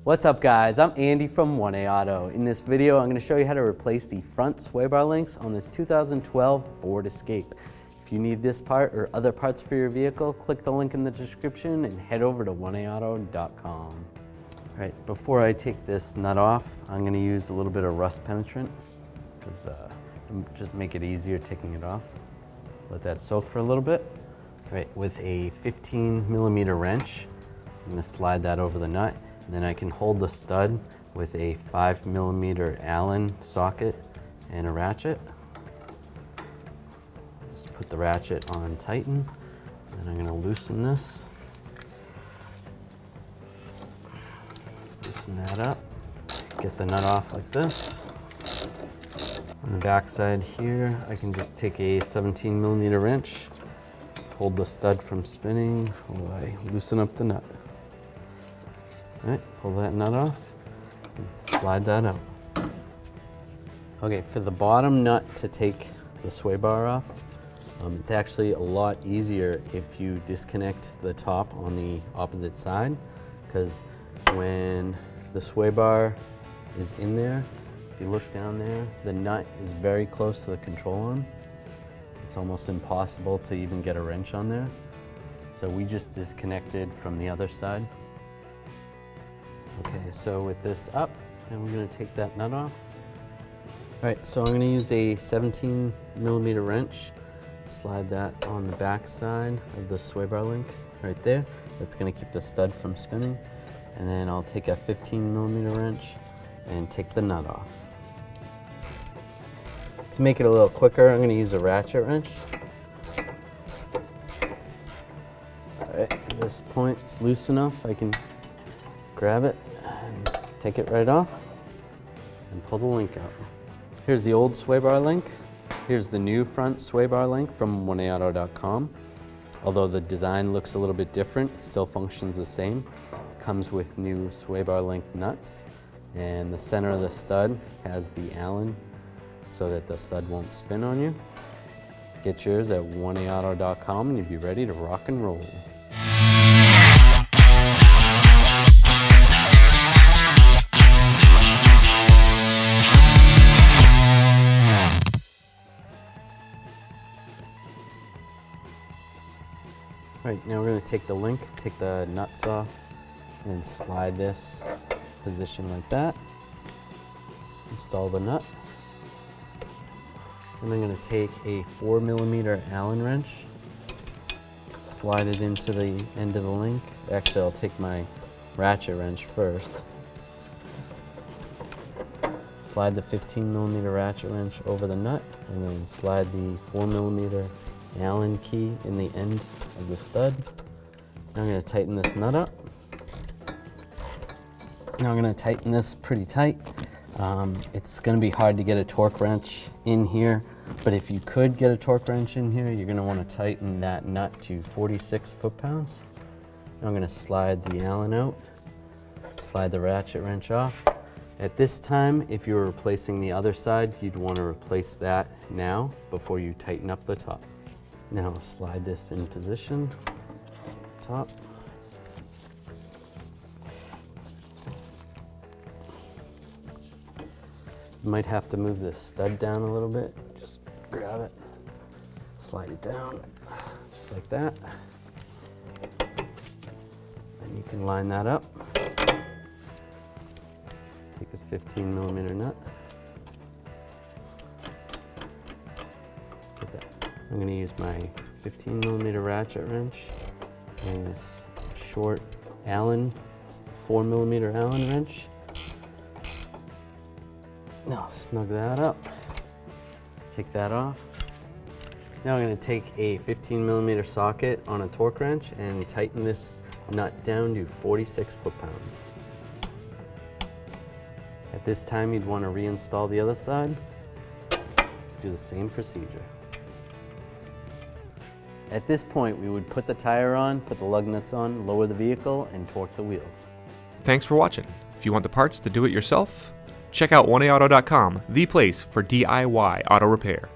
What's up guys, I'm Andy from 1A Auto. In this video, I'm going to show you how to replace the front sway bar links on this 2012 Ford Escape. If you need this part or other parts for your vehicle, click the link in the description and head over to 1AAuto.com. All right, before I take this nut off, I'm going to use a little bit of rust penetrant, because just make it easier taking it off. Let that soak for a little bit. All right, with a 15mm wrench, I'm going to slide that over the nut. And then I can hold the stud with a 5mm Allen socket and a ratchet. Just put the ratchet on tighten, and I'm going to loosen this. Loosen that up. Get the nut off like this. On the back side here, I can just take a 17mm wrench, hold the stud from spinning while I loosen up the nut. All right, pull that nut off and slide that out. Okay, for the bottom nut to take the sway bar off, it's actually a lot easier if you disconnect the top on the opposite side, because when the sway bar is in there, if you look down there, the nut is very close to the control arm. It's almost impossible to even get a wrench on there. So we just disconnected from the other side. Okay, so with this up, then we're going to take that nut off. All right, so I'm going to use a 17mm wrench, slide that on the back side of the sway bar link right there. That's going to keep the stud from spinning. And then I'll take a 15mm wrench and take the nut off. To make it a little quicker, I'm going to use a ratchet wrench. All right, at this point, it's loose enough. I can grab it and take it right off and pull the link out. Here's the old sway bar link. Here's the new front sway bar link from 1AAuto.com. Although the design looks a little bit different, it still functions the same. It comes with new sway bar link nuts, and the center of the stud has the Allen so that the stud won't spin on you. Get yours at 1AAuto.com and you'll be ready to rock and roll. All right, now we're going to take the link, take the nuts off, and slide this position like that. Install the nut. And I'm going to take a 4mm Allen wrench, slide it into the end of the link. Actually, I'll take my ratchet wrench first. Slide the 15mm ratchet wrench over the nut, and then slide the 4mm Allen key in the end of the stud. Now I'm going to tighten this nut up. Now I'm going to tighten this pretty tight. It's going to be hard to get a torque wrench in here, but if you could get a torque wrench in here, you're going to want to tighten that nut to 46 foot-pounds. Now I'm going to slide the Allen out, slide the ratchet wrench off. At this time, if you're replacing the other side, you'd want to replace that now before you tighten up the top. Now slide this in position, top. You might have to move the stud down a little bit. Just grab it, slide it down, just like that. And you can line that up. Take the 15mm nut. Get that. I'm going to use my 15mm ratchet wrench and this short Allen, 4mm Allen wrench. Now snug that up, take that off. Now I'm going to take a 15mm socket on a torque wrench and tighten this nut down to 46 foot-pounds. At this time, you'd want to reinstall the other side. Do the same procedure. At this point, we would put the tire on, put the lug nuts on, lower the vehicle, and torque the wheels. Thanks for watching. If you want the parts to do it yourself, check out 1AAuto.com, the place for DIY auto repair.